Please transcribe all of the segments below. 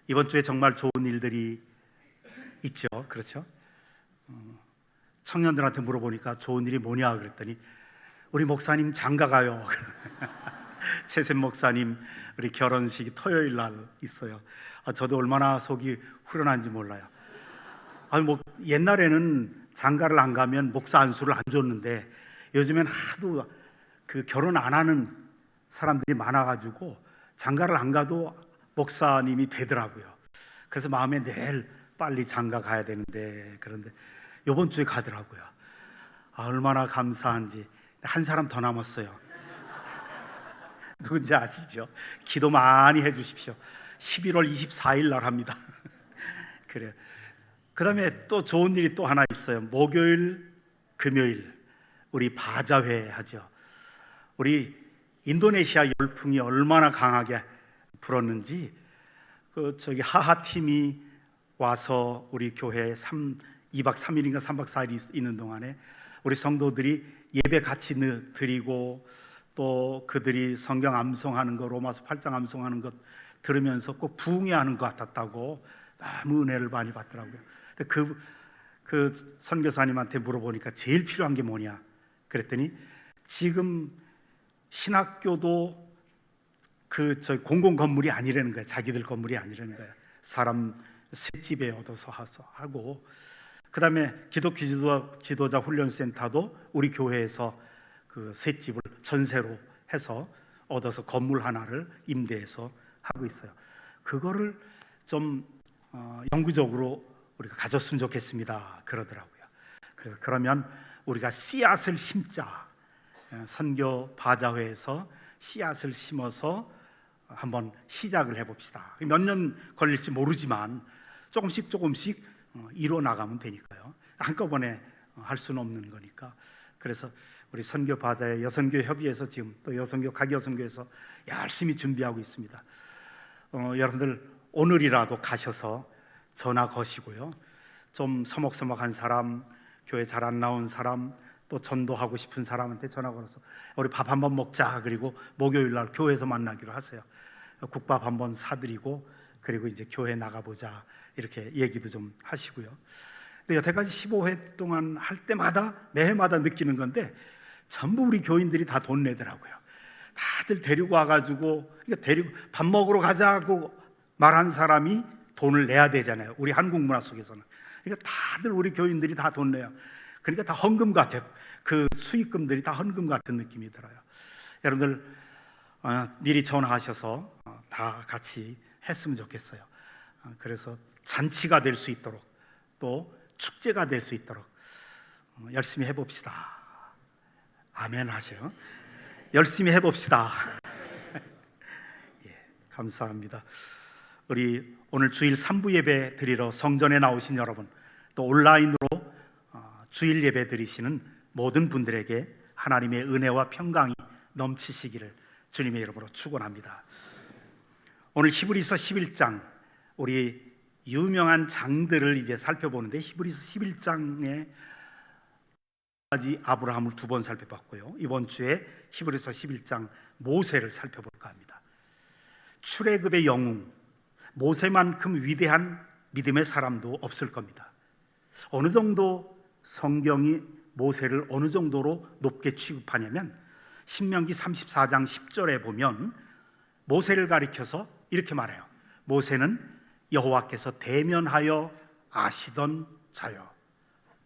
이번 주에 정말 좋은 일들이 있죠. 그렇죠? 청년들한테 물어보니까 좋은 일이 뭐냐 그랬더니 우리 목사님 장가 가요. 최샘 목사님 우리 결혼식이 토요일 날 있어요. 저도 얼마나 속이 후련한지 몰라요. 뭐 옛날에는 장가를 안 가면 목사 안수를 안 줬는데 요즘엔 하도 그 결혼 안 하는 사람들이 많아가지고 장가를 안 가도 목사님이 되더라고요. 그래서 마음에 내일 빨리 장가 가야 되는데, 그런데 이번 주에 가더라고요. 얼마나 감사한지. 한 사람 더 남았어요. 누군지 아시죠? 기도 많이 해주십시오. 11월 24일 날 합니다. 그래요. 그 다음에 또 좋은 일이 또 하나 있어요. 목요일, 금요일 우리 바자회 하죠. 우리 인도네시아 열풍이 얼마나 강하게 불었는지 저기 하하 팀이 와서 우리 교회에 2박 3일인가 3박 4일 있는 동안에 우리 성도들이 예배 같이 드리고 또 그들이 성경 암송하는 거, 로마서 8장 암송하는 것 들으면서 꼭 부흥회하는 것 같았다고 너무 은혜를 많이 받더라고요. 그 선교사님한테 물어보니까 제일 필요한 게 뭐냐 그랬더니 지금 신학교도 저희 공공 건물이 아니라는 거예요. 자기들 건물이 아니라는 거예요. 사람 셋집에 얻어서 하고, 그 다음에 기독교 지도자 훈련센터도 우리 교회에서 그 셋집을 전세로 해서 얻어서 건물 하나를 임대해서 하고 있어요. 그거를 좀 영구적으로 우리가 가졌으면 좋겠습니다 그러더라고요. 그래서 그러면 우리가 씨앗을 심자, 선교 바자회에서 씨앗을 심어서 한번 시작을 해봅시다. 몇 년 걸릴지 모르지만 조금씩 이뤄 나가면 되니까요. 한꺼번에 할 수는 없는 거니까. 그래서 우리 선교 바자회 여선교 협의회에서 지금 또 각 여선교에서 열심히 준비하고 있습니다. 여러분들 오늘이라도 가셔서 전화 거시고요. 좀 서먹서먹한 사람, 교회 잘 안 나온 사람, 또 전도하고 싶은 사람한테 전화 걸어서 우리 밥 한번 먹자. 그리고 목요일 날 교회에서 만나기로 하세요. 국밥 한번 사드리고 그리고 이제 교회 나가보자 이렇게 얘기도 좀 하시고요. 근데 여태까지 15회 동안 할 때마다 매해마다 느끼는 건데 전부 우리 교인들이 다 돈 내더라고요. 다들 데리고 와가지고 데리고 밥 먹으러 가자고 말한 사람이 돈을 내야 되잖아요. 우리 한국 문화 속에서는. 그러니까 다들 우리 교인들이 다 돈 내요. 그러니까 다 헌금 같아요. 그 수익금들이 다 헌금 같은 느낌이 들어요. 여러분들 미리 전화하셔서 다 같이 했으면 좋겠어요. 그래서 잔치가 될 수 있도록 또 축제가 될 수 있도록 열심히 해봅시다. 아멘 하세요. 열심히 해봅시다. 예, 감사합니다. 우리 오늘 주일 3부 예배 드리러 성전에 나오신 여러분, 또 온라인으로 주일 예배 드리시는 모든 분들에게 하나님의 은혜와 평강이 넘치시기를 주님의 이름으로 축원합니다. 오늘 히브리서 11장 우리 유명한 장들을 이제 살펴보는데 히브리서 11장에 아브라함을 2번 살펴봤고요. 이번 주에 히브리서 11장 모세를 살펴볼까 합니다. 출애굽의 영웅 모세만큼 위대한 믿음의 사람도 없을 겁니다. 어느 정도 성경이 모세를 어느 정도로 높게 취급하냐면 신명기 34장 10절에 보면 모세를 가리켜서 이렇게 말해요. 모세는 여호와께서 대면하여 아시던 자요.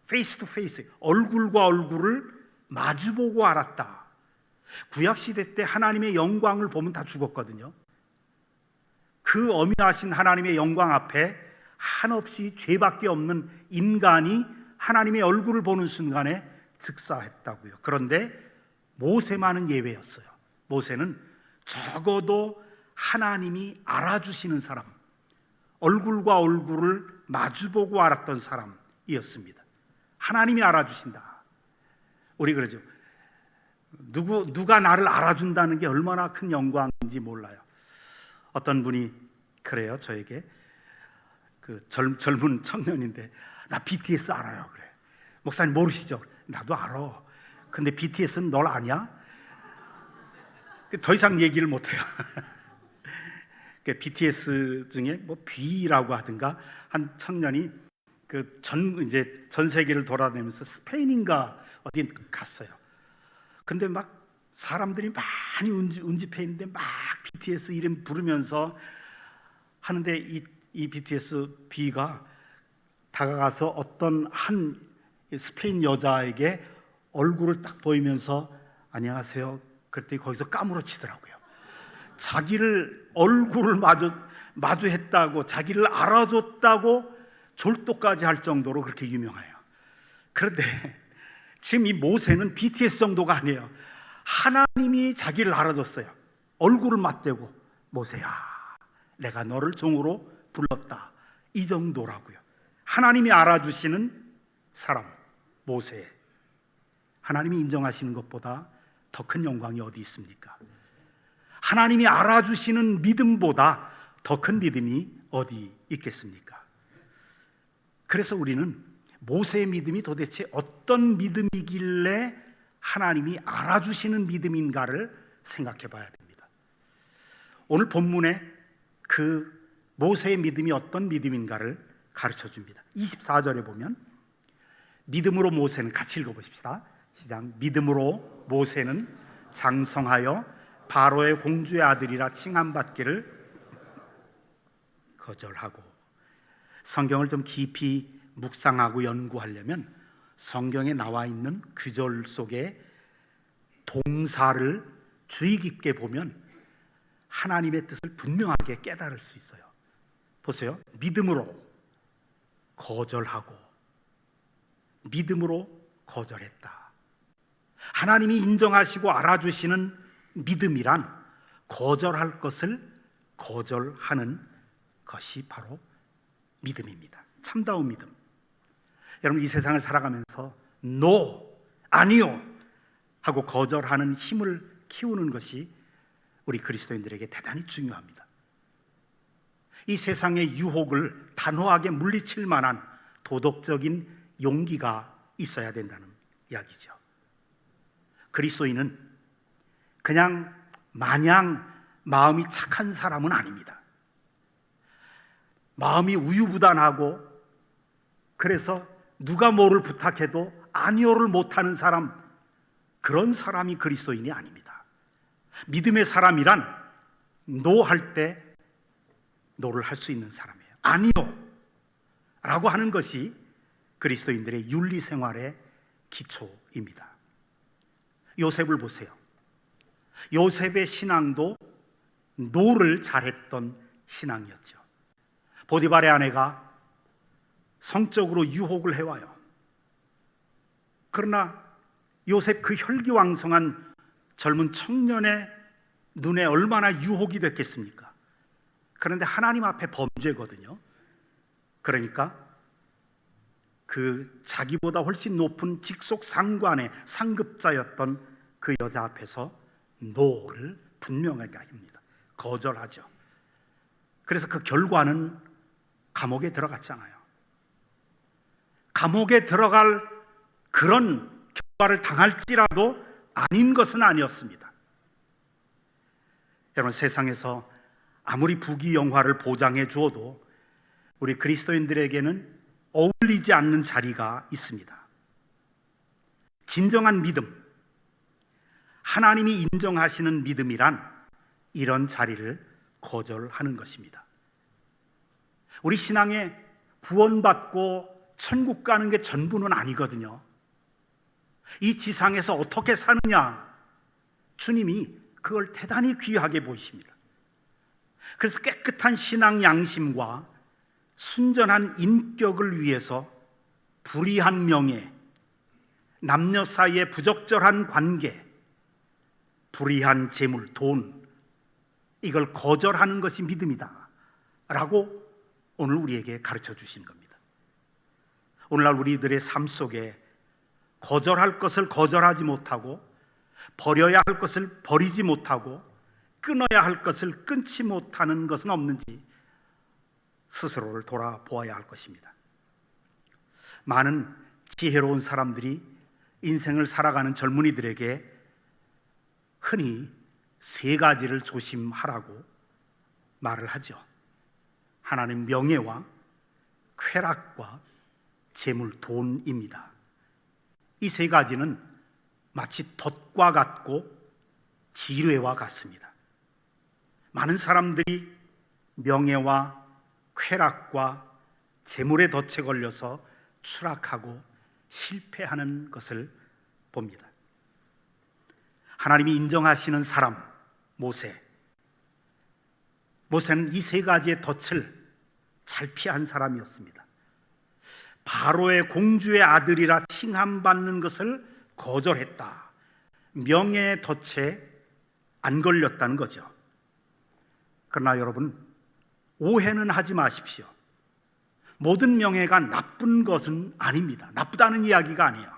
페이스 투 페이스, 얼굴과 얼굴을 마주보고 알았다. 구약시대 때 하나님의 영광을 보면 다 죽었거든요. 그 어미하신 하나님의 영광 앞에 한없이 죄밖에 없는 인간이 하나님의 얼굴을 보는 순간에 즉사했다고요. 그런데 모세만은 예외였어요. 모세는 적어도 하나님이 알아주시는 사람, 얼굴과 얼굴을 마주보고 알았던 사람이었습니다. 하나님이 알아주신다. 우리 그러죠. 누가 나를 알아준다는 게 얼마나 큰 영광인지 몰라요. 어떤 분이 그래요. 저에게 젊은 청년인데 나 BTS 알아요. 그래. 목사님 모르시죠? 나도 알아. 근데 BTS는 널 아냐? 더 이상 얘기를 못해요. BTS 중에 뭐 B라고 하든가 한 청년이 전 세계를 돌아다니면서 스페인인가 어디 갔어요. 근데 막 사람들이 많이 운집해 있는데 막 BTS 이름 부르면서 하는데 이 BTS B가 다가가서 어떤 한 스페인 여자에게 얼굴을 딱 보이면서 안녕하세요. 그랬더니 거기서 까무러치더라고요. 자기를 얼굴을 마주했다고, 자기를 알아줬다고 졸도까지 할 정도로 그렇게 유명해요. 그런데 지금 이 모세는 BTS 정도가 아니에요. 하나님이 자기를 알아줬어요. 얼굴을 맞대고 모세야, 내가 너를 종으로 불렀다. 이 정도라고요. 하나님이 알아주시는 사람 모세, 하나님이 인정하시는 것보다 더 큰 영광이 어디 있습니까? 하나님이 알아주시는 믿음보다 더 큰 믿음이 어디 있겠습니까? 그래서 우리는 모세의 믿음이 도대체 어떤 믿음이길래 하나님이 알아주시는 믿음인가를 생각해 봐야 됩니다. 오늘 본문에 그 모세의 믿음이 어떤 믿음인가를 가르쳐 줍니다. 24절에 보면 믿음으로 모세는, 같이 읽어보십시다. 시작. 믿음으로 모세는 장성하여 바로의 공주의 아들이라 칭함받기를 거절하고. 성경을 좀 깊이 묵상하고 연구하려면 성경에 나와 있는 구절 속에 동사를 주의 깊게 보면 하나님의 뜻을 분명하게 깨달을 수 있어요. 보세요. 믿음으로 거절하고, 믿음으로 거절했다. 하나님이 인정하시고 알아주시는 믿음이란 거절할 것을 거절하는 것이 바로 믿음입니다. 참다운 믿음. 여러분, 이 세상을 살아가면서 NO, 아니요 하고 거절하는 힘을 키우는 것이 우리 그리스도인들에게 대단히 중요합니다. 이 세상의 유혹을 단호하게 물리칠 만한 도덕적인 용기가 있어야 된다는 이야기죠. 그리스도인은 그냥 마냥 마음이 착한 사람은 아닙니다. 마음이 우유부단하고, 그래서 누가 뭐를 부탁해도 아니오를 못하는 사람, 그런 사람이 그리스도인이 아닙니다. 믿음의 사람이란 노 할 때 노를 할 수 있는 사람이에요. 아니요 라고 하는 것이 그리스도인들의 윤리 생활의 기초입니다. 요셉을 보세요. 요셉의 신앙도 노를 잘했던 신앙이었죠. 보디발의 아내가 성적으로 유혹을 해와요. 그러나 요셉 그 혈기왕성한 젊은 청년의 눈에 얼마나 유혹이 됐겠습니까? 그런데 하나님 앞에 범죄거든요. 그러니까 그 자기보다 훨씬 높은 직속 상관의 상급자였던 그 여자 앞에서 노를 분명하게 합니다. 거절하죠. 그래서 그 결과는 감옥에 들어갔잖아요. 감옥에 들어갈 그런 결과를 당할지라도 아닌 것은 아니었습니다. 여러분, 세상에서 아무리 부귀영화를 보장해 주어도 우리 그리스도인들에게는 어울리지 않는 자리가 있습니다. 진정한 믿음, 하나님이 인정하시는 믿음이란 이런 자리를 거절하는 것입니다. 우리 신앙에 구원받고 천국 가는 게 전부는 아니거든요. 이 지상에서 어떻게 사느냐, 주님이 그걸 대단히 귀하게 보이십니다. 그래서 깨끗한 신앙 양심과 순전한 인격을 위해서 불의한 명예, 남녀 사이의 부적절한 관계, 불의한 재물, 돈, 이걸 거절하는 것이 믿음이다 라고 오늘 우리에게 가르쳐 주신 겁니다. 오늘날 우리들의 삶 속에 거절할 것을 거절하지 못하고, 버려야 할 것을 버리지 못하고, 끊어야 할 것을 끊지 못하는 것은 없는지 스스로를 돌아보아야 할 것입니다. 많은 지혜로운 사람들이 인생을 살아가는 젊은이들에게 흔히 세 가지를 조심하라고 말을 하죠. 하나는 명예와 쾌락과 재물, 돈입니다. 이 세 가지는 마치 덫과 같고 지뢰와 같습니다. 많은 사람들이 명예와 쾌락과 재물의 덫에 걸려서 추락하고 실패하는 것을 봅니다. 하나님이 인정하시는 사람 모세는 이 세 가지의 덫을 잘 피한 사람이었습니다. 바로의 공주의 아들이라 칭함받는 것을 거절했다. 명예의 덫에 안 걸렸다는 거죠. 그러나 여러분, 오해는 하지 마십시오. 모든 명예가 나쁜 것은 아닙니다. 나쁘다는 이야기가 아니에요.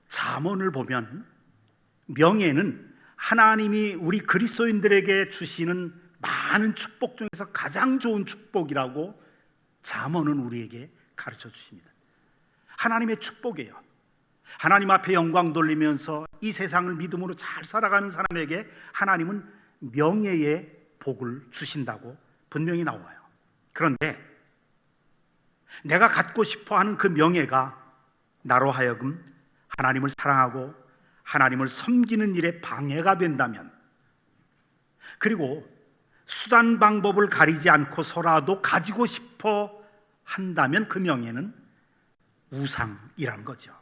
잠언을 보면 명예는 하나님이 우리 그리스도인들에게 주시는 많은 축복 중에서 가장 좋은 축복이라고 잠언은 우리에게 가르쳐 주십니다. 하나님의 축복이에요. 하나님 앞에 영광 돌리면서 이 세상을 믿음으로 잘 살아가는 사람에게 하나님은 명예의 복을 주신다고 분명히 나와요. 그런데 내가 갖고 싶어하는 그 명예가 나로 하여금 하나님을 사랑하고 하나님을 섬기는 일에 방해가 된다면, 그리고 수단 방법을 가리지 않고서라도 가지고 싶어 한다면 그 명예는 우상이라는 거죠.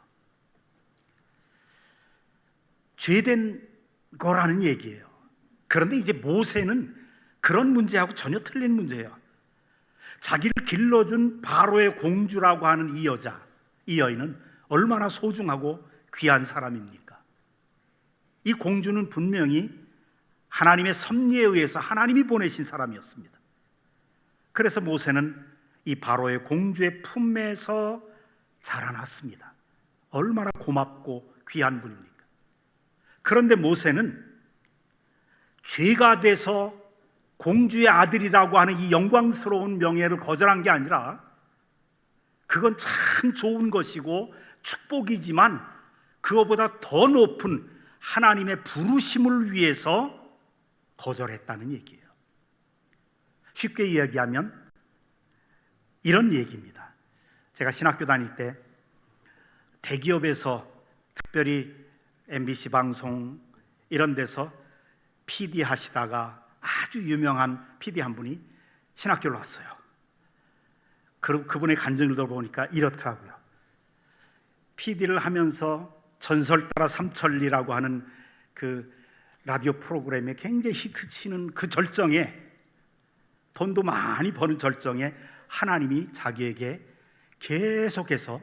죄된 거라는 얘기예요. 그런데 이제 모세는 그런 문제하고 전혀 틀린 문제예요. 자기를 길러준 바로의 공주라고 하는 이 여인은 얼마나 소중하고 귀한 사람입니까? 이 공주는 분명히 하나님의 섭리에 의해서 하나님이 보내신 사람이었습니다. 그래서 모세는 이 바로의 공주의 품에서 자라났습니다. 얼마나 고맙고 귀한 분입니까? 그런데 모세는 죄가 돼서 공주의 아들이라고 하는 이 영광스러운 명예를 거절한 게 아니라, 그건 참 좋은 것이고 축복이지만 그거보다 더 높은 하나님의 부르심을 위해서 거절했다는 얘기예요. 쉽게 이야기하면 이런 얘기입니다. 제가 신학교 다닐 때 대기업에서, 특별히 MBC 방송 이런 데서 PD 하시다가 아주 유명한 PD 한 분이 신학교로 왔어요. 그분의 간증을 들어보니까 이렇더라고요. PD를 하면서 전설 따라 삼천리라고 하는 그 라디오 프로그램에 굉장히 히트치는 그 절정에, 돈도 많이 버는 절정에 하나님이 자기에게 계속해서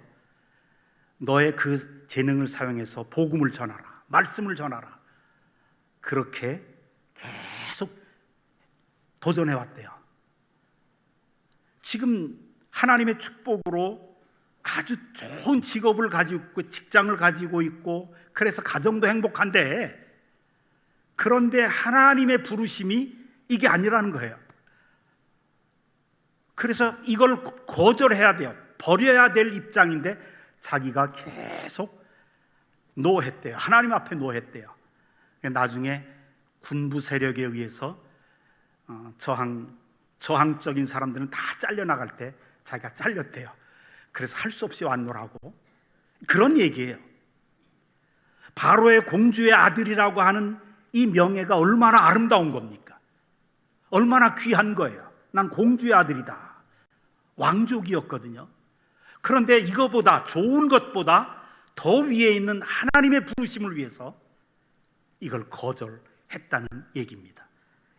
너의 그 재능을 사용해서 복음을 전하라, 말씀을 전하라, 그렇게 계속 도전해 왔대요. 지금 하나님의 축복으로 아주 좋은 직업을 가지고 있고 직장을 가지고 있고 그래서 가정도 행복한데, 그런데 하나님의 부르심이 이게 아니라는 거예요. 그래서 이걸 거절해야 돼요. 버려야 될 입장인데 자기가 계속 노했대요. 하나님 앞에 노했대요. 나중에 군부 세력에 의해서 저항적인 사람들은 다 잘려나갈 때 자기가 잘렸대요. 그래서 할 수 없이 왔노라고, 그런 얘기예요. 바로의 공주의 아들이라고 하는 이 명예가 얼마나 아름다운 겁니까? 얼마나 귀한 거예요. 난 공주의 아들이다. 왕족이었거든요. 그런데 이거보다, 좋은 것보다 더 위에 있는 하나님의 부르심을 위해서 이걸 거절했다는 얘기입니다.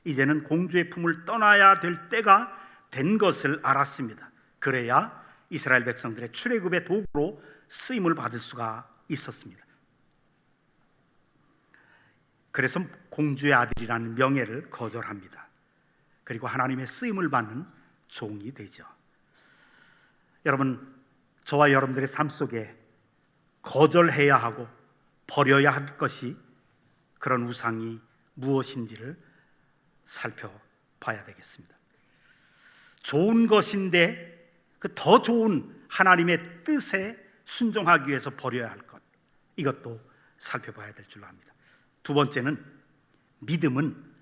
이제는 공주의 품을 떠나야 될 때가 된 것을 알았습니다. 그래야 이스라엘 백성들의 출애굽의 도구로 쓰임을 받을 수가 있었습니다. 그래서 공주의 아들이라는 명예를 거절합니다. 그리고 하나님의 쓰임을 받는 종이 되죠. 여러분, 저와 여러분들의 삶 속에 거절해야 하고 버려야 할 것이, 그런 우상이 무엇인지를 살펴봐야 되겠습니다. 좋은 것인데 그 더 좋은 하나님의 뜻에 순종하기 위해서 버려야 할 것, 이것도 살펴봐야 될 줄로 압니다. 두 번째는, 믿음은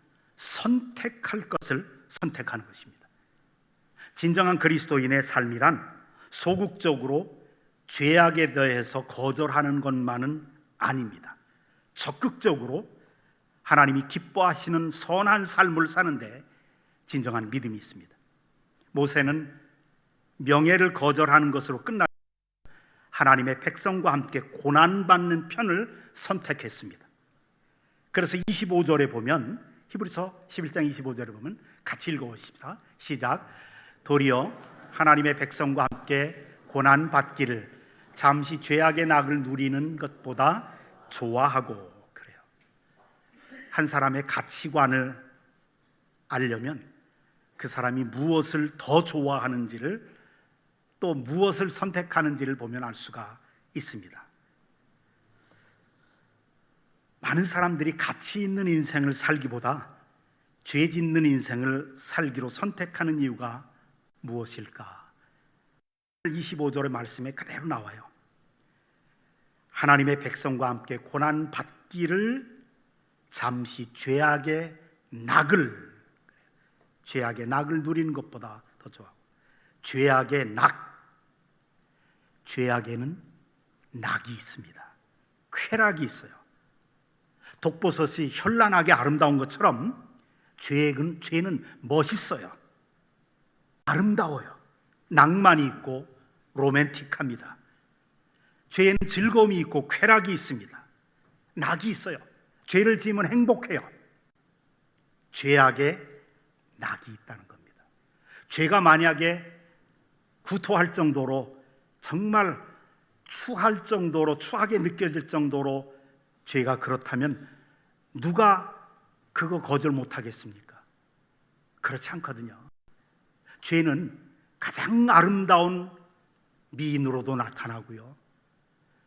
선택할 것을 선택하는 것입니다. 진정한 그리스도인의 삶이란 소극적으로 죄악에 대해서 거절하는 것만은 아닙니다. 적극적으로 하나님이 기뻐하시는 선한 삶을 사는데 진정한 믿음이 있습니다. 모세는 명예를 거절하는 것으로 끝나지 하나님의 백성과 함께 고난받는 편을 선택했습니다. 그래서 25절에 보면, 히브리서 11장 25절에 보면 같이 읽어보십시다. 시작. 도리어 하나님의 백성과 함께 고난받기를 잠시 죄악의 낙을 누리는 것보다 좋아하고. 그래요. 한 사람의 가치관을 알려면 그 사람이 무엇을 더 좋아하는지를, 또 무엇을 선택하는지를 보면 알 수가 있습니다. 많은 사람들이 가치 있는 인생을 살기보다 죄 짓는 인생을 살기로 선택하는 이유가 무엇일까? 25절의 말씀에 그대로 나와요. 하나님의 백성과 함께 고난 받기를 잠시 죄악의 낙을 누리는 것보다 더 좋아하고. 죄악의 낙, 죄악에는 낙이 있습니다. 쾌락이 있어요. 독버섯이 현란하게 아름다운 것처럼 죄는 멋있어요. 아름다워요. 낭만이 있고 로맨틱합니다. 죄에는 즐거움이 있고 쾌락이 있습니다. 낙이 있어요. 죄를 지으면 행복해요. 죄악에 낙이 있다는 겁니다. 죄가 만약에 구토할 정도로, 정말 추하게 느껴질 정도로 죄가 그렇다면 누가 그거 거절 못하겠습니까? 그렇지 않거든요. 죄는 가장 아름다운 미인으로도 나타나고요,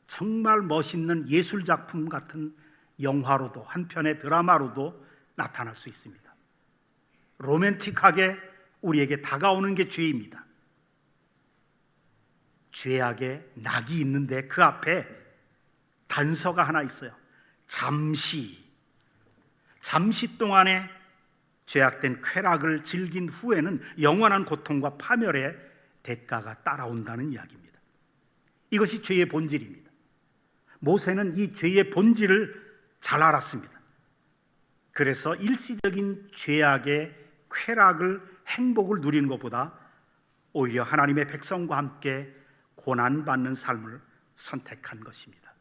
정말 멋있는 예술작품 같은 영화로도, 한편의 드라마로도 나타날 수 있습니다. 로맨틱하게 우리에게 다가오는 게 죄입니다. 죄악에 낙이 있는데 그 앞에 단서가 하나 있어요. 잠시 동안의 죄악된 쾌락을 즐긴 후에는 영원한 고통과 파멸의 대가가 따라온다는 이야기입니다. 이것이 죄의 본질입니다. 모세는 이 죄의 본질을 잘 알았습니다. 그래서 일시적인 죄악의 쾌락을, 행복을 누리는 것보다 오히려 하나님의 백성과 함께 고난받는 삶을 선택한 것입니다.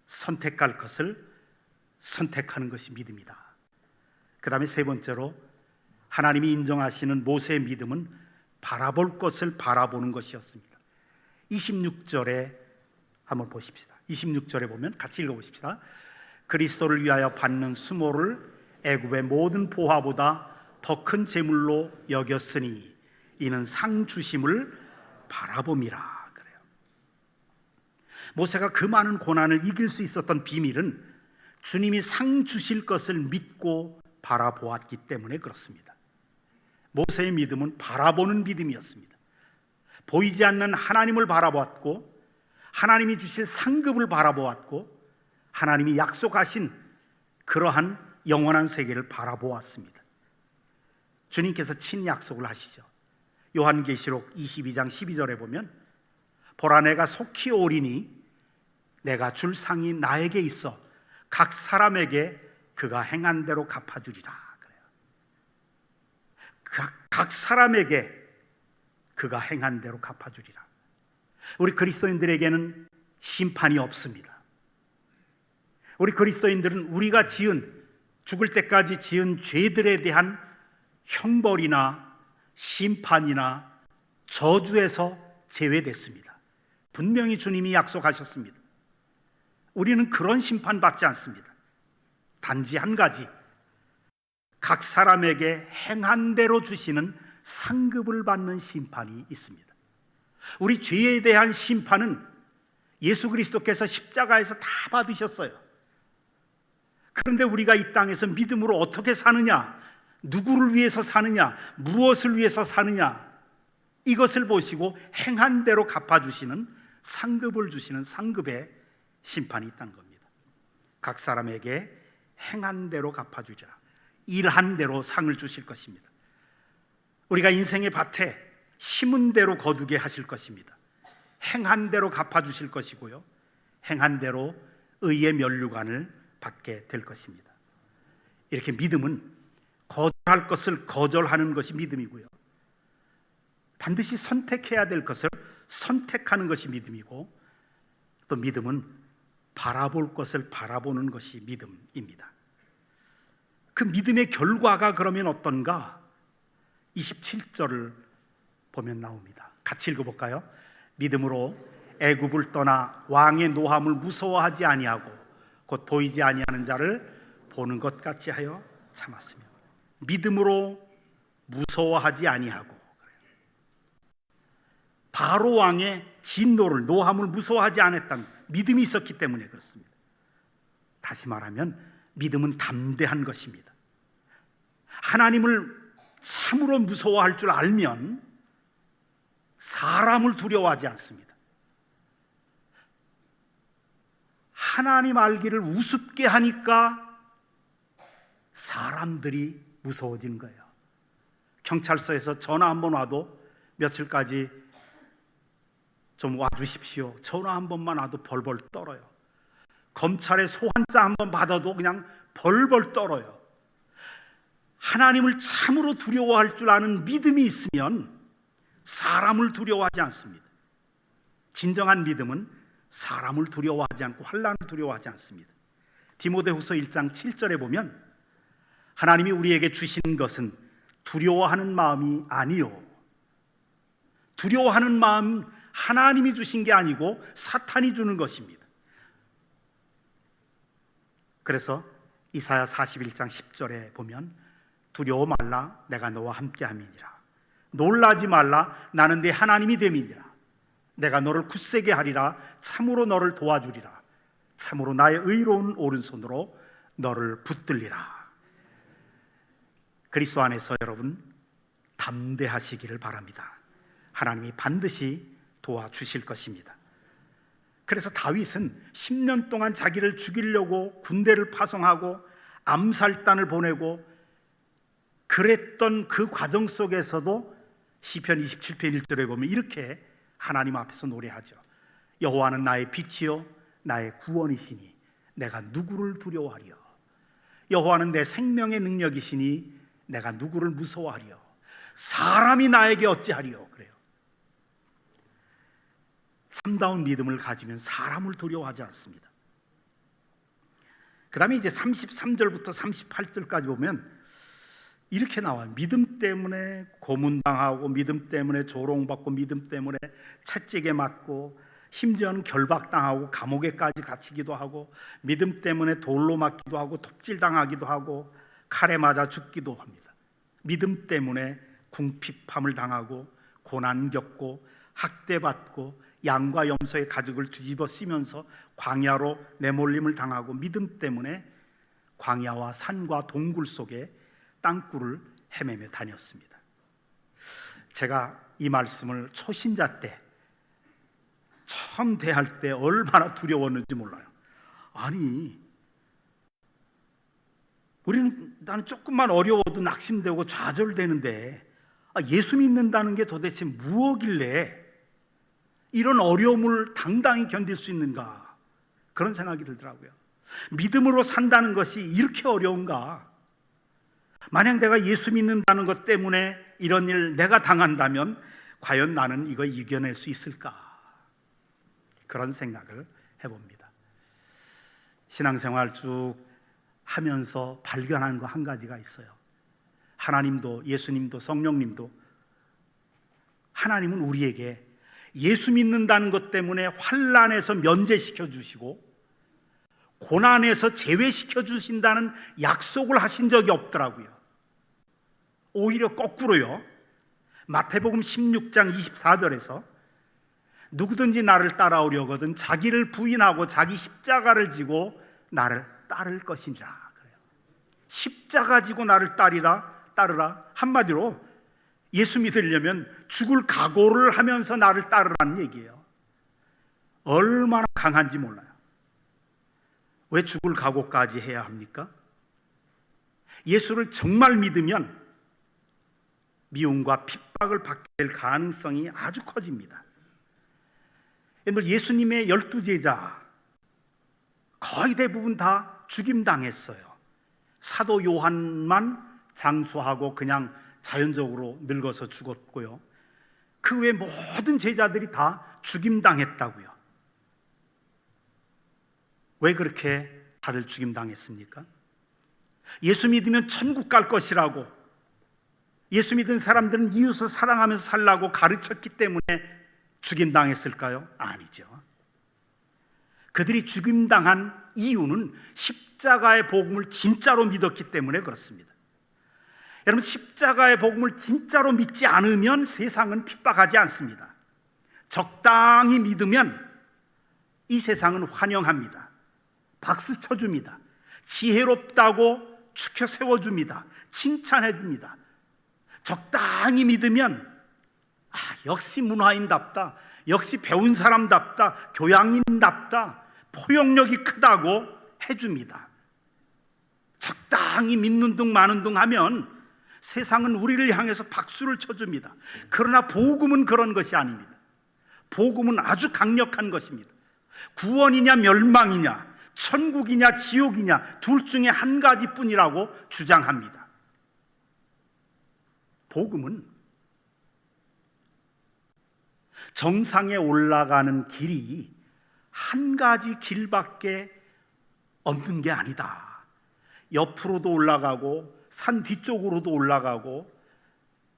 선택할 것을 선택하는 것이 믿음이다. 그 다음에 세 번째로 하나님이 인정하시는 모세의 믿음은 바라볼 것을 바라보는 것이었습니다. 26절에 한번 보십시다. 26절에 보면 같이 읽어보십시다. 그리스도를 위하여 받는 수모를 애굽의 모든 보화보다 더 큰 재물로 여겼으니 이는 상 주심을 바라봄이라. 그래요. 모세가 그 많은 고난을 이길 수 있었던 비밀은 주님이 상 주실 것을 믿고 바라보았기 때문에 그렇습니다. 모세의 믿음은 바라보는 믿음이었습니다. 보이지 않는 하나님을 바라보았고, 하나님이 주실 상급을 바라보았고, 하나님이 약속하신 그러한 영원한 세계를 바라보았습니다. 주님께서 친히 약속을 하시죠. 요한계시록 22장 12절에 보면 보라 내가 속히 오리니 내가 줄 상이 나에게 있어 각 사람에게 그가 행한 대로 갚아주리라. 그래요. 각 사람에게 그가 행한 대로 갚아주리라. 우리 그리스도인들에게는 심판이 없습니다. 우리 그리스도인들은 우리가 죽을 때까지 지은 죄들에 대한 형벌이나 심판이나 저주에서 제외됐습니다. 분명히 주님이 약속하셨습니다. 우리는 그런 심판 받지 않습니다. 단지 한 가지, 각 사람에게 행한 대로 주시는 상급을 받는 심판이 있습니다. 우리 죄에 대한 심판은 예수 그리스도께서 십자가에서 다 받으셨어요. 그런데 우리가 이 땅에서 믿음으로 어떻게 사느냐, 누구를 위해서 사느냐, 무엇을 위해서 사느냐, 이것을 보시고 행한 대로 갚아주시는 상급을 주시는 상급의 심판이 있다는 겁니다. 각 사람에게 행한 대로 갚아주리라. 일한 대로 상을 주실 것입니다. 우리가 인생의 밭에 심은 대로 거두게 하실 것입니다. 행한 대로 갚아주실 것이고요, 행한 대로 의의 면류관을 받게 될 것입니다. 이렇게 믿음은 거절할 것을 거절하는 것이 믿음이고요, 반드시 선택해야 될 것을 선택하는 것이 믿음이고, 또 믿음은 바라볼 것을 바라보는 것이 믿음입니다. 그 믿음의 결과가 그러면 어떤가? 27절을 보면 나옵니다. 같이 읽어볼까요? 믿음으로 애굽을 떠나 왕의 노함을 무서워하지 아니하고 곧 보이지 아니하는 자를 보는 것 같이 하여 참았으며. 믿음으로 무서워하지 아니하고, 바로 왕의 진노를, 노함을 무서워하지 않았다는 믿음이 있었기 때문에 그렇습니다. 다시 말하면 믿음은 담대한 것입니다. 하나님을 참으로 무서워할 줄 알면 사람을 두려워하지 않습니다. 하나님 알기를 우습게 하니까 사람들이 무서워지는 거예요. 경찰서에서 전화 한번 와도 며칠까지 좀 와주십시오, 전화 한 번만 와도 벌벌 떨어요. 검찰에 소환자 한 번 받아도 그냥 벌벌 떨어요. 하나님을 참으로 두려워할 줄 아는 믿음이 있으면 사람을 두려워하지 않습니다. 진정한 믿음은 사람을 두려워하지 않고 환난을 두려워하지 않습니다. 디모데후서 1장 7절에 보면 하나님이 우리에게 주신 것은 두려워하는 마음이 아니요, 두려워하는 마음 하나님이 주신 게 아니고 사탄이 주는 것입니다. 그래서 이사야 41장 10절에 보면 두려워 말라, 내가 너와 함께함이니라. 놀라지 말라, 나는 네 하나님이 됨이니라. 내가 너를 굳세게 하리라. 참으로 너를 도와주리라. 참으로 나의 의로운 오른손으로 너를 붙들리라. 그리스도 안에서 여러분 담대하시기를 바랍니다. 하나님이 반드시 도와주실 것입니다. 그래서 다윗은 10년 동안 자기를 죽이려고 군대를 파송하고 암살단을 보내고 그랬던 그 과정 속에서도 시편 27편 1절에 보면 이렇게 하나님 앞에서 노래하죠. 여호와는 나의 빛이요 나의 구원이시니 내가 누구를 두려워하리요. 여호와는 내 생명의 능력이시니 내가 누구를 무서워하리요. 사람이 나에게 어찌하리요. 그래요. 참다운 믿음을 가지면 사람을 두려워하지 않습니다. 그 다음에 이제 33절부터 38절까지 보면 이렇게 나와요. 믿음 때문에 고문당하고, 믿음 때문에 조롱받고, 믿음 때문에 채찍에 맞고, 심지어는 결박당하고 감옥에까지 갇히기도 하고, 믿음 때문에 돌로 맞기도 하고 톱질당하기도 하고 칼에 맞아 죽기도 합니다. 믿음 때문에 궁핍함을 당하고 고난 겪고 학대받고 양과 염소의 가죽을 뒤집어 쓰면서 광야로 내몰림을 당하고, 믿음 때문에 광야와 산과 동굴 속에 땅굴을 헤매며 다녔습니다. 제가 이 말씀을 초신자 때 처음 대할 때 얼마나 두려웠는지 몰라요. 아니, 나는 조금만 어려워도 낙심되고 좌절되는데 예수 믿는다는 게 도대체 무엇길래 이런 어려움을 당당히 견딜 수 있는가, 그런 생각이 들더라고요. 믿음으로 산다는 것이 이렇게 어려운가? 만약 내가 예수 믿는다는 것 때문에 이런 일 내가 당한다면 과연 나는 이거 이겨낼 수 있을까? 그런 생각을 해봅니다. 신앙생활 쭉 하면서 발견한 거 한 가지가 있어요. 하나님도, 예수님도, 성령님도, 하나님은 우리에게 예수 믿는다는 것 때문에 환난에서 면제시켜 주시고 고난에서 제외시켜 주신다는 약속을 하신 적이 없더라고요. 오히려 거꾸로요. 마태복음 16장 24절에서 누구든지 나를 따라오려거든 자기를 부인하고 자기 십자가를 지고 나를 따를 것이니라. 그래요. 십자가 지고 나를 따르라. 한마디로 예수 믿으려면 죽을 각오를 하면서 나를 따르라는 얘기예요. 얼마나 강한지 몰라요. 왜 죽을 각오까지 해야 합니까? 예수를 정말 믿으면 미움과 핍박을 받게 될 가능성이 아주 커집니다. 여러분, 예수님의 12제자 거의 대부분 다 죽임당했어요. 사도 요한만 장수하고 그냥 자연적으로 늙어서 죽었고요. 그 외 모든 제자들이 다 죽임당했다고요. 왜 그렇게 다들 죽임당했습니까? 예수 믿으면 천국 갈 것이라고, 예수 믿은 사람들은 이웃을 사랑하면서 살라고 가르쳤기 때문에 죽임당했을까요? 아니죠. 그들이 죽임당한 이유는 십자가의 복음을 진짜로 믿었기 때문에 그렇습니다. 여러분, 십자가의 복음을 진짜로 믿지 않으면 세상은 핍박하지 않습니다. 적당히 믿으면 이 세상은 환영합니다. 박수 쳐줍니다. 지혜롭다고 추켜 세워줍니다. 칭찬해줍니다. 적당히 믿으면 역시 문화인답다, 역시 배운 사람답다, 교양인답다, 포용력이 크다고 해줍니다. 적당히 믿는 둥 마는 둥 하면 세상은 우리를 향해서 박수를 쳐줍니다. 그러나 복음은 그런 것이 아닙니다. 복음은 아주 강력한 것입니다. 구원이냐 멸망이냐, 천국이냐 지옥이냐, 둘 중에 한 가지뿐이라고 주장합니다. 복음은 정상에 올라가는 길이 한 가지 길밖에 없는 게 아니다. 옆으로도 올라가고 산 뒤쪽으로도 올라가고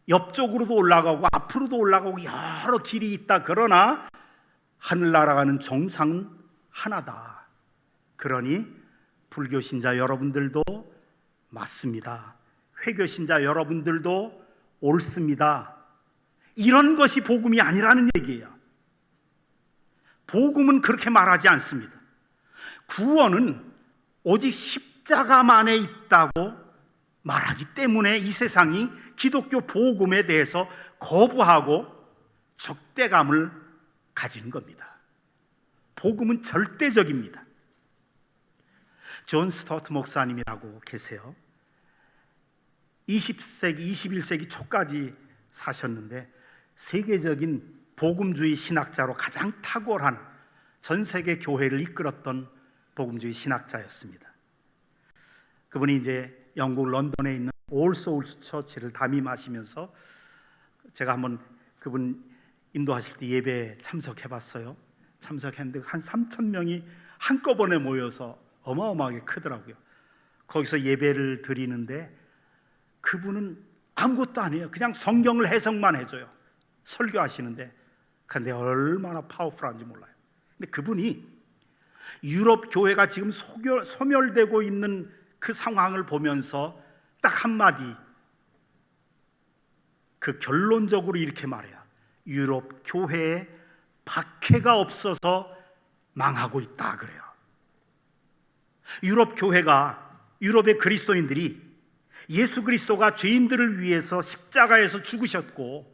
옆쪽으로도 올라가고 앞으로도 올라가고 여러 길이 있다. 그러나 하늘나라 가는 정상은 하나다. 그러니 불교 신자 여러분들도 맞습니다. 회교 신자 여러분들도 옳습니다. 이런 것이 복음이 아니라는 얘기예요. 복음은 그렇게 말하지 않습니다. 구원은 오직 십자가만에 있다고 말하기 때문에 이 세상이 기독교 복음에 대해서 거부하고 적대감을 가진 겁니다. 복음은 절대적입니다. 존 스토트 목사님이라고 계세요. 20세기, 21세기 초까지 사셨는데 세계적인 복음주의 신학자로 가장 탁월한 전 세계 교회를 이끌었던 복음주의 신학자였습니다. 그분이 이제 영국 런던에 있는 올 소울스 처치를 담임하시면서 제가 한번 그분 인도하실 때 예배에 참석해봤어요. 참석했는데 한 3,000명이 한꺼번에 모여서 어마어마하게 크더라고요. 거기서 예배를 드리는데 그분은 아무것도 안 해요. 그냥 성경을 해석만 해줘요. 설교하시는데 근데 얼마나 파워풀한지 몰라요. 근데 그분이 유럽 교회가 지금 소멸되고 있는 그 상황을 보면서 딱 한마디, 그 결론적으로 이렇게 말해요. 유럽 교회에 박해가 없어서 망하고 있다 그래요. 유럽 교회가, 유럽의 그리스도인들이 예수 그리스도가 죄인들을 위해서 십자가에서 죽으셨고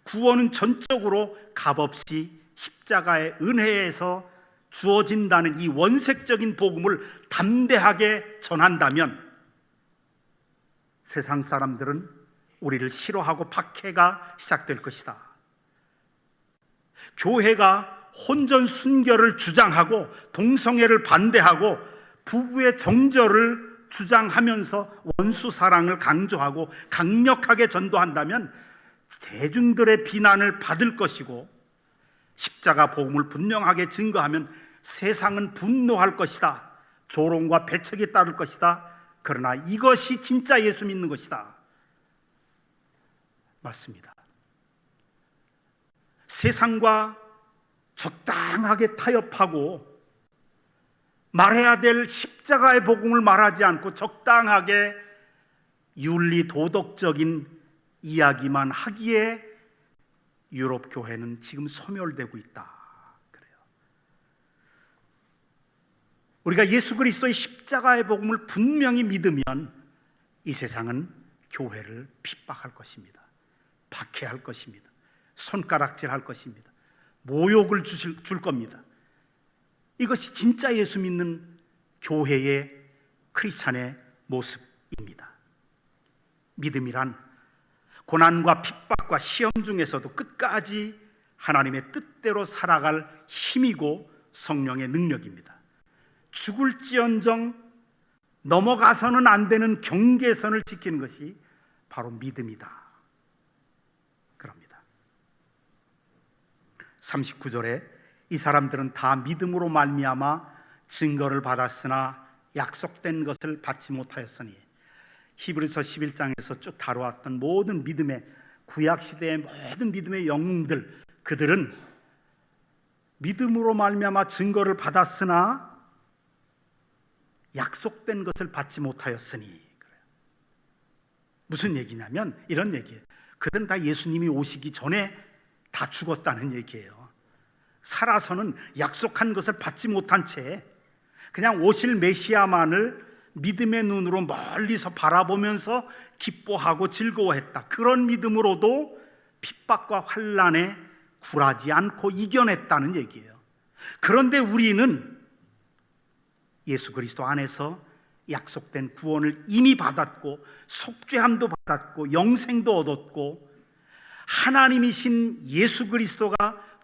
구원은 전적으로 값없이 십자가의 은혜에서 주어진다는 이 원색적인 복음을 담대하게 전한다면 세상 사람들은 우리를 싫어하고 박해가 시작될 것이다. 교회가 혼전 순결을 주장하고 동성애를 반대하고 부부의 정절을 주장하면서 원수 사랑을 강조하고 강력하게 전도한다면 대중들의 비난을 받을 것이고 십자가 복음을 분명하게 증거하면 세상은 분노할 것이다. 조롱과 배척이 따를 것이다. 그러나 이것이 진짜 예수 믿는 것이다. 맞습니다. 세상과 적당하게 타협하고 말해야 될 십자가의 복음을 말하지 않고 적당하게 윤리 도덕적인 이야기만 하기에 유럽 교회는 지금 소멸되고 있다 그래요. 우리가 예수 그리스도의 십자가의 복음을 분명히 믿으면 이 세상은 교회를 핍박할 것입니다. 박해할 것입니다. 손가락질할 것입니다. 모욕을 줄 겁니다. 이것이 진짜 예수 믿는 교회의 크리스찬의 모습입니다. 믿음이란 고난과 핍박과 시험 중에서도 끝까지 하나님의 뜻대로 살아갈 힘이고 성령의 능력입니다. 죽을지언정 넘어가서는 안 되는 경계선을 지키는 것이 바로 믿음이다. 그럽니다. 39절에 이 사람들은 다 믿음으로 말미암아 증거를 받았으나 약속된 것을 받지 못하였으니, 히브리서 11장에서 쭉 다루었던 모든 믿음의, 구약시대의 모든 믿음의 영웅들, 그들은 믿음으로 말미암아 증거를 받았으나 약속된 것을 받지 못하였으니. 무슨 얘기냐면 이런 얘기예요. 그들은 다 예수님이 오시기 전에 다 죽었다는 얘기예요. 살아서는 약속한 것을 받지 못한 채 그냥 오실 메시아만을 믿음의 눈으로 멀리서 바라보면서 기뻐하고 즐거워했다. 그런 믿음으로도 핍박과 환난에 굴하지 않고 이겨냈다는 얘기예요. 그런데 우리는 예수 그리스도 안에서 약속된 구원을 이미 받았고, 속죄함도 받았고, 영생도 얻었고, 하나님이신 예수 그리스도가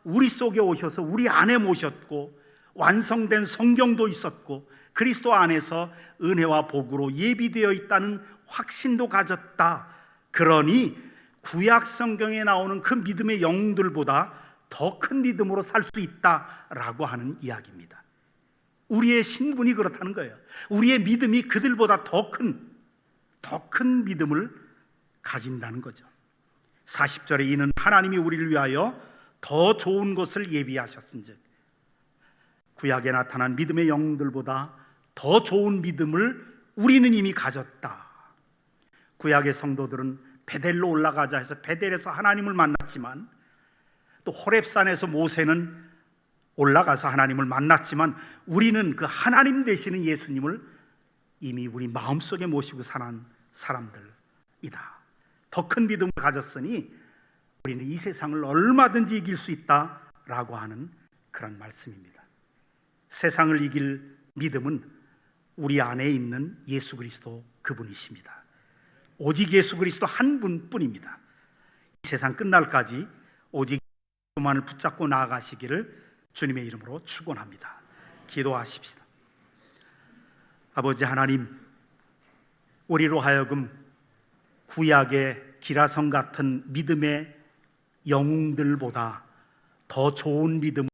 우리 속에 오셔서 우리 안에 모셨고, 완성된 성경도 있었고, 그리스도 안에서 은혜와 복으로 예비되어 있다는 확신도 가졌다. 그러니 구약 성경에 나오는 그 믿음의 영웅들보다 더 큰 믿음으로 살 수 있다라고 하는 이야기입니다. 우리의 신분이 그렇다는 거예요. 우리의 믿음이 그들보다 더 큰 믿음을 가진다는 거죠. 40절에 이는 하나님이 우리를 위하여 더 좋은 것을 예비하셨은즉, 구약에 나타난 믿음의 영웅들보다 더 좋은 믿음을 우리는 이미 가졌다. 구약의 성도들은 베델로 올라가자 해서 베델에서 하나님을 만났지만, 또 호렙산에서 모세는 올라가서 하나님을 만났지만, 우리는 그 하나님 되시는 예수님을 이미 우리 마음속에 모시고 사는 사람들이다. 더 큰 믿음을 가졌으니 우리는 이 세상을 얼마든지 이길 수 있다라고 하는 그런 말씀입니다. 세상을 이길 믿음은 우리 안에 있는 예수 그리스도 그분이십니다. 오직 예수 그리스도 한 분뿐입니다. 이 세상 끝날까지 오직 그만을 붙잡고 나아가시기를 주님의 이름으로 축원합니다. 기도하십시다. 아버지 하나님, 우리로 하여금 구약의 기라성 같은 믿음의 영웅들보다 더 좋은 믿음